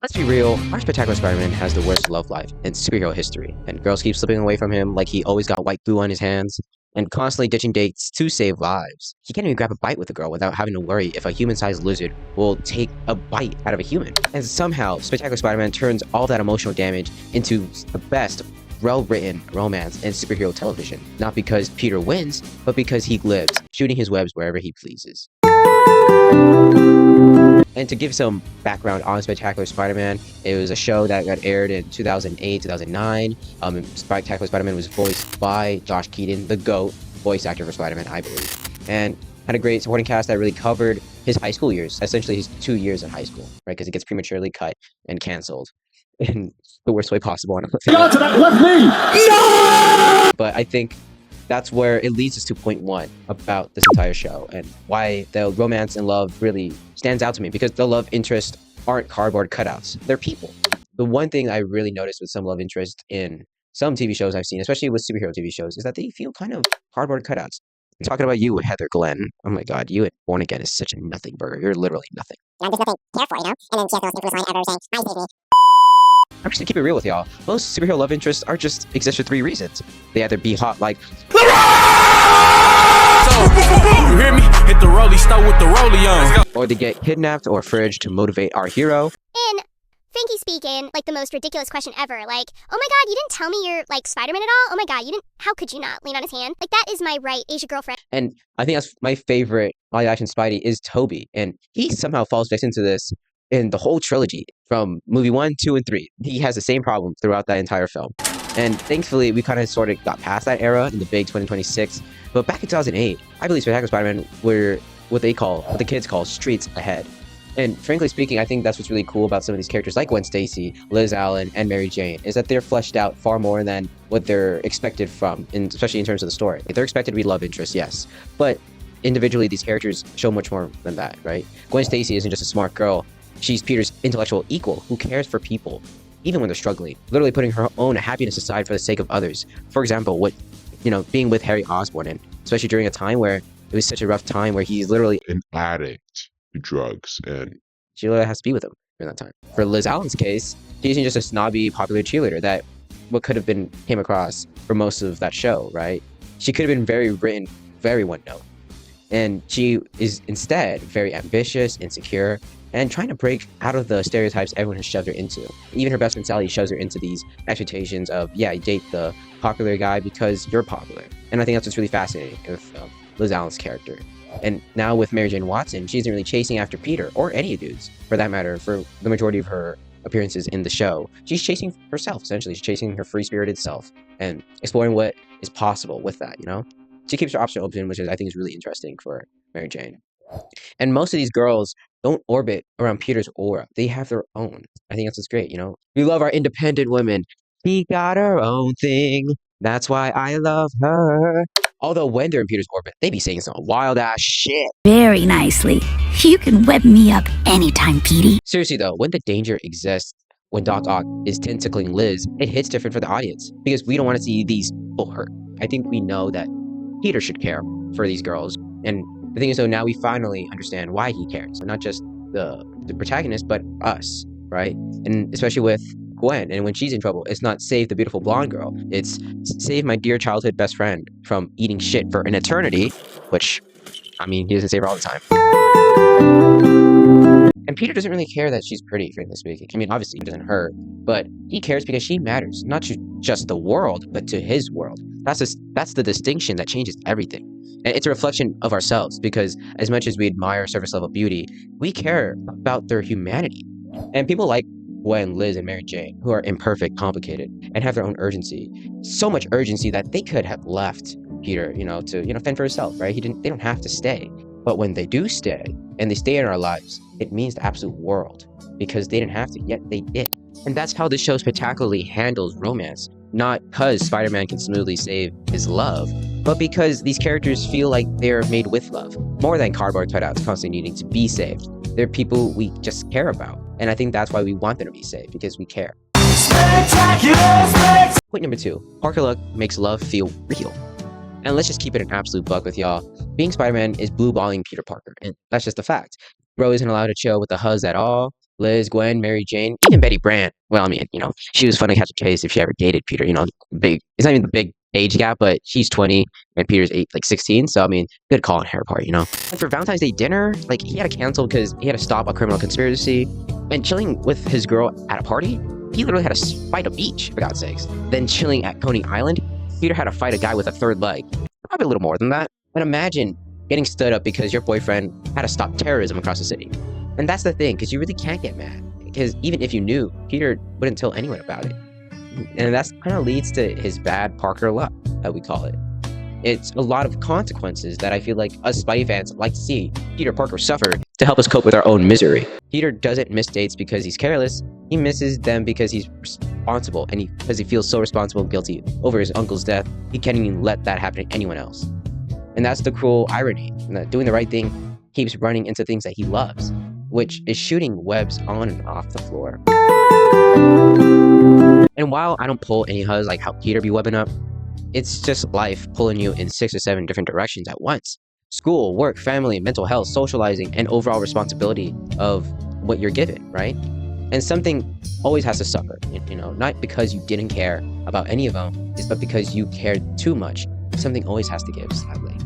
Let's be real, our Spectacular Spider-Man has the worst love life in superhero history, and girls keep slipping away from him like he always got white glue on his hands, and constantly ditching dates to save lives. He can't even grab a bite with a girl without having to worry if a human-sized lizard will take a bite out of a human. And somehow, Spectacular Spider-Man turns all that emotional damage into the best well-written romance in superhero television. Not because Peter wins, but because he lives, shooting his webs wherever he pleases. And to give some background on Spectacular Spider-Man, it was a show that got aired in 2008, 2009. Spectacular Spider-Man was voiced by Josh Keaton, the GOAT, voice actor for Spider-Man, I believe. And had a great supporting cast that really covered his high school years, essentially his 2 years in high school, right? Because it gets prematurely cut and canceled in the worst way possible. But I think that's where it leads us to point one about this entire show and why the romance and love really stands out to me, because the love interests aren't cardboard cutouts. They're people. The one thing I really noticed with some love interest in some TV shows I've seen, especially with superhero TV shows, is that they feel kind of cardboard cutouts. I'm talking about you, Heather Glenn. Oh my God, you at Born Again is such a nothing burger. You're literally nothing. I'm just nothing to care for, you know? And then she has the most infamous line ever saying, "I save me." I'm just gonna keep it real with y'all. Most superhero love interests are just exist for 3 reasons. They either be hot like You hear me? Hit the rollie, start with the rollie on. or they get kidnapped or fridged to motivate our hero. And Frankie speaking, like the most ridiculous question ever. Like, oh my God, you didn't tell me you're like Spider-Man at all? Oh my God, you didn't, how could you not lean on his hand? Like, that is my right Asian girlfriend. And I think that's my favorite live action Spidey is Toby. And he somehow falls victim to this in the whole trilogy from movie 1, 2, and 3. He has the same problem throughout that entire film. And thankfully, we kind of sort of got past that era in the big 2026. But back in 2008, I believe Spectacular Spider-Man were what the kids call streets ahead. And frankly speaking, I think that's what's really cool about some of these characters like Gwen Stacy, Liz Allan, and Mary Jane, is that they're fleshed out far more than what they're expected from, especially in terms of the story. They're expected to be love interests, yes. But individually, these characters show much more than that, right? Gwen Stacy isn't just a smart girl. She's Peter's intellectual equal who cares for people, even when they're struggling, literally putting her own happiness aside for the sake of others. For example, being with Harry Osborn, and especially during a time where it was such a rough time where he's literally an addict to drugs, and she literally has to be with him during that time. For Liz Allan's case, she isn't just a snobby, popular cheerleader that what could have been came across for most of that show, right? She could have been very written, very one-note. And she is instead very ambitious, insecure, and trying to break out of the stereotypes everyone has shoved her into. Even her best friend Sally shoves her into these expectations of, yeah, you date the popular guy because you're popular. And I think that's what's really fascinating with Liz Allan's character. And now with Mary Jane Watson, she isn't really chasing after Peter, or any dudes, for that matter, for the majority of her appearances in the show. She's chasing herself, essentially. She's chasing her free-spirited self and exploring what is possible with that, you know? She keeps her option open, which I think is really interesting for Mary Jane. And most of these girls don't orbit around Peter's aura. They have their own. I think that's what's great, you know? We love our independent women. She got her own thing. That's why I love her. Although when they're in Peter's orbit, they be saying some wild-ass shit. Very nicely. You can web me up anytime, Petey. Seriously though, when the danger exists, when Doc Ock is tentacling Liz, it hits different for the audience because we don't want to see these people hurt. I think we know that Peter should care for these girls. And the thing is, though, now we finally understand why he cares. Not just the protagonist, but us, right? And especially with Gwen, and when she's in trouble, it's not save the beautiful blonde girl. It's save my dear childhood best friend from eating shit for an eternity, which, I mean, he doesn't save her all the time. And Peter doesn't really care that she's pretty, frankly speaking. I mean, obviously, it doesn't hurt, but he cares because she matters, not to just the world, but to his world. That's the distinction that changes everything. And it's a reflection of ourselves, because as much as we admire surface level beauty, we care about their humanity. And people like Gwen, Liz, and Mary Jane, who are imperfect, complicated, and have their own urgency. So much urgency that they could have left Peter, to fend for himself, right? They don't have to stay. But when they do stay, and they stay in our lives, it means the absolute world. Because they didn't have to, yet they did. And that's how this show spectacularly handles romance. Not because Spider-Man can smoothly save his love, but because these characters feel like they're made with love. More than cardboard cutouts constantly needing to be saved. They're people we just care about. And I think that's why we want them to be saved, because we care. Point number 2, Parker Luck makes love feel real. And let's just keep it an absolute buck with y'all. Being Spider-Man is blue-balling Peter Parker, and that's just a fact. Bro isn't allowed to chill with the huzz at all. Liz, Gwen, Mary Jane, even Betty Brant. Well, I mean, she was fun to catch a case if she ever dated Peter. It's not even the big age gap, but she's 20 and Peter's 16. So, I mean, good call on her part. And for Valentine's Day dinner, like, he had to cancel because he had to stop a criminal conspiracy. And chilling with his girl at a party, he literally had to fight a beach, for God's sakes. Then chilling at Coney Island, Peter had to fight a guy with a third leg. Probably a little more than that. And imagine getting stood up because your boyfriend had to stop terrorism across the city. And that's the thing, because you really can't get mad. Because even if you knew, Peter wouldn't tell anyone about it. And that's kind of leads to his bad Parker luck, that we call it. It's a lot of consequences that I feel like us Spidey fans like to see Peter Parker suffer to help us cope with our own misery. Peter doesn't miss dates because he's careless. He misses them because he's responsible, and because he feels so responsible and guilty over his uncle's death, he can't even let that happen to anyone else. And that's the cruel irony, that doing the right thing keeps running into things that he loves, which is shooting webs on and off the floor. And while I don't pull any huzz like how Peter be webbing up, it's just life pulling you in 6 or 7 different directions at once. School, work, family, mental health, socializing, and overall responsibility of what you're given, right? And something always has to suffer, not because you didn't care about any of them, but because you cared too much. Something always has to give sadly.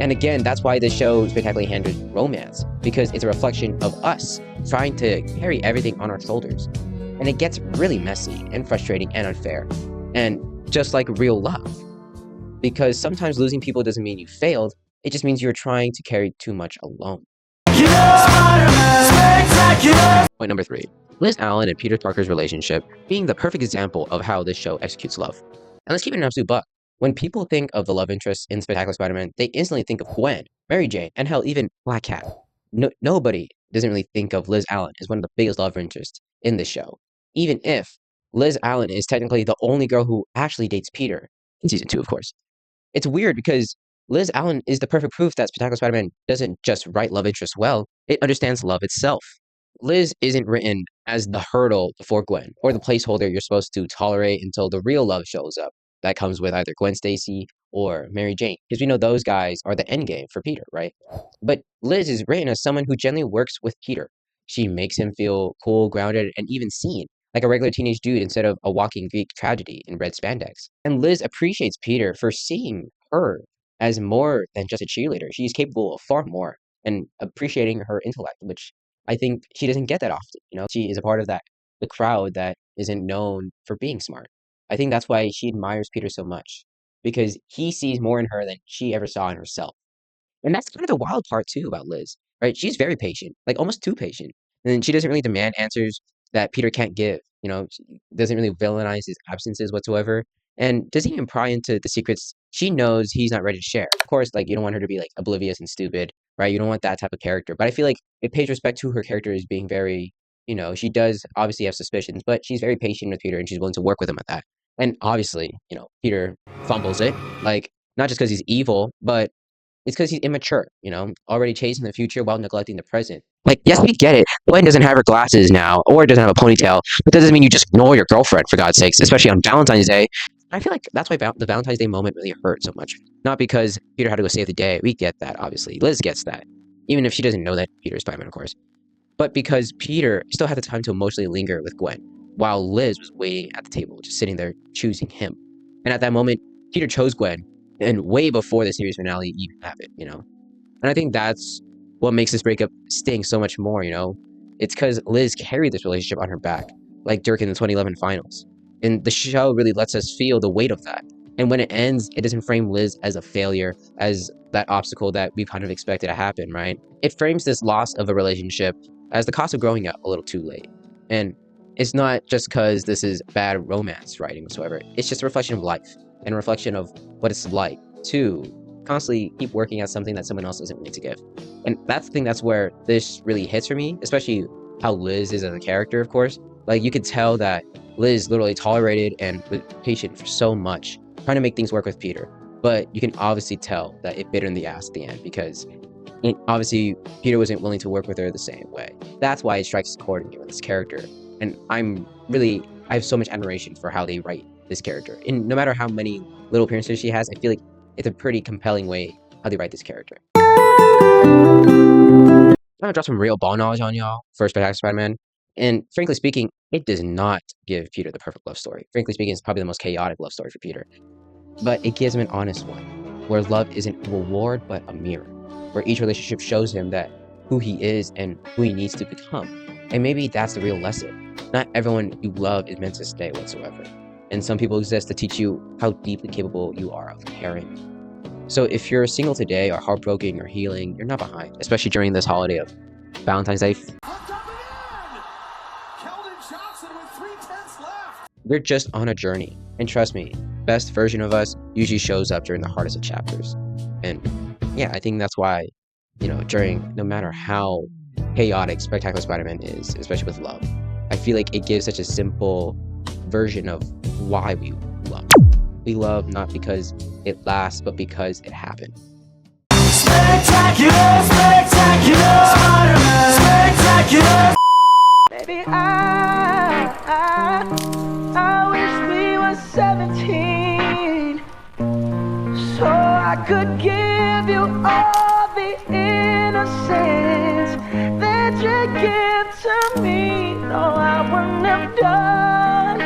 And again, that's why this show spectacularly handles romance, because it's a reflection of us trying to carry everything on our shoulders. And it gets really messy and frustrating and unfair. And just like real love. Because sometimes losing people doesn't mean you failed, it just means you're trying to carry too much alone. Point number 3. Liz Allan and Peter Parker's relationship being the perfect example of how this show executes love. And let's keep it an absolute buck. When people think of the love interest in Spectacular Spider-Man, they instantly think of Gwen, Mary Jane, and hell, even Black Cat. Nobody doesn't really think of Liz Allan as one of the biggest love interests in this show. Even if Liz Allan is technically the only girl who actually dates Peter, in season 2, of course. It's weird because Liz Allan is the perfect proof that Spectacular Spider-Man doesn't just write love interest well, it understands love itself. Liz isn't written as the hurdle before Gwen, or the placeholder you're supposed to tolerate until the real love shows up. That comes with either Gwen Stacy or Mary Jane, because we know those guys are the end game for Peter, right? But Liz is written as someone who generally works with Peter. She makes him feel cool, grounded, and even seen, like a regular teenage dude instead of a walking Greek tragedy in red spandex. And Liz appreciates Peter for seeing her as more than just a cheerleader. She's capable of far more, and appreciating her intellect, which I think she doesn't get that often. She is a part of the crowd that isn't known for being smart. I think that's why she admires Peter so much, because he sees more in her than she ever saw in herself. And that's kind of the wild part too about Liz, right? She's very patient, like almost too patient. And she doesn't really demand answers that Peter can't give. She doesn't really villainize his absences whatsoever, and doesn't even pry into the secrets she knows he's not ready to share. Of course, like, you don't want her to be like oblivious and stupid, right? You don't want that type of character. But I feel like it pays respect to her character as being very, she does obviously have suspicions, but she's very patient with Peter and she's willing to work with him at that. And obviously, Peter fumbles it, like, not just because he's evil, but it's because he's immature, already chasing the future while neglecting the present. Like, yes, we get it. Gwen doesn't have her glasses now, or doesn't have a ponytail, but that doesn't mean you just ignore your girlfriend, for God's sakes, especially on Valentine's Day. I feel like that's why the Valentine's Day moment really hurt so much. Not because Peter had to go save the day. We get that, obviously. Liz gets that. Even if she doesn't know that Peter is Spider-Man, of course. But because Peter still had the time to emotionally linger with Gwen, while Liz was waiting at the table, just sitting there choosing him. And at that moment, Peter chose Gwen, and way before the series finale even happened, And I think that's what makes this breakup sting so much more, It's because Liz carried this relationship on her back, like Dirk in the 2011 finals. And the show really lets us feel the weight of that. And when it ends, it doesn't frame Liz as a failure, as that obstacle that we kind of expected to happen, right? It frames this loss of a relationship as the cost of growing up a little too late. And it's not just because this is bad romance writing whatsoever. It's just a reflection of life and a reflection of what it's like to constantly keep working at something that someone else isn't willing to give. And that's the thing, that's where this really hits for me, especially how Liz is as a character, of course. Like, you could tell that Liz literally tolerated and was patient for so much, trying to make things work with Peter. But you can obviously tell that it bit her in the ass at the end, because obviously Peter wasn't willing to work with her the same way. That's why it strikes a chord in me with this character. And I have so much admiration for how they write this character. And no matter how many little appearances she has, I feel like it's a pretty compelling way how they write this character. I'm gonna drop some real ball knowledge on y'all for Spectacular Spider-Man. And frankly speaking, it does not give Peter the perfect love story. Frankly speaking, it's probably the most chaotic love story for Peter. But it gives him an honest one, where love isn't a reward but a mirror, where each relationship shows him that who he is and who he needs to become. And maybe that's the real lesson. Not everyone you love is meant to stay whatsoever. And some people exist to teach you how deeply capable you are of caring. So if you're single today or heartbroken or healing, you're not behind, especially during this holiday of Valentine's Day. We're just on a journey. And trust me, best version of us usually shows up during the hardest of chapters. And yeah, I think that's why, no matter how chaotic Spectacular Spider-Man is, especially with love, I feel like it gives such a simple version of why we love. We love not because it lasts, but because it happened. Spectacular, spectacular, Spider-Man, spectacular. Baby, I wish we were 17, so I could give you all the innocence that you give to me. No, I wouldn't have done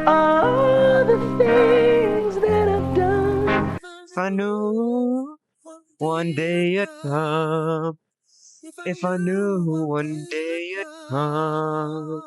all the things that I've done. If I knew one day it'd come, if I knew one day it'd come.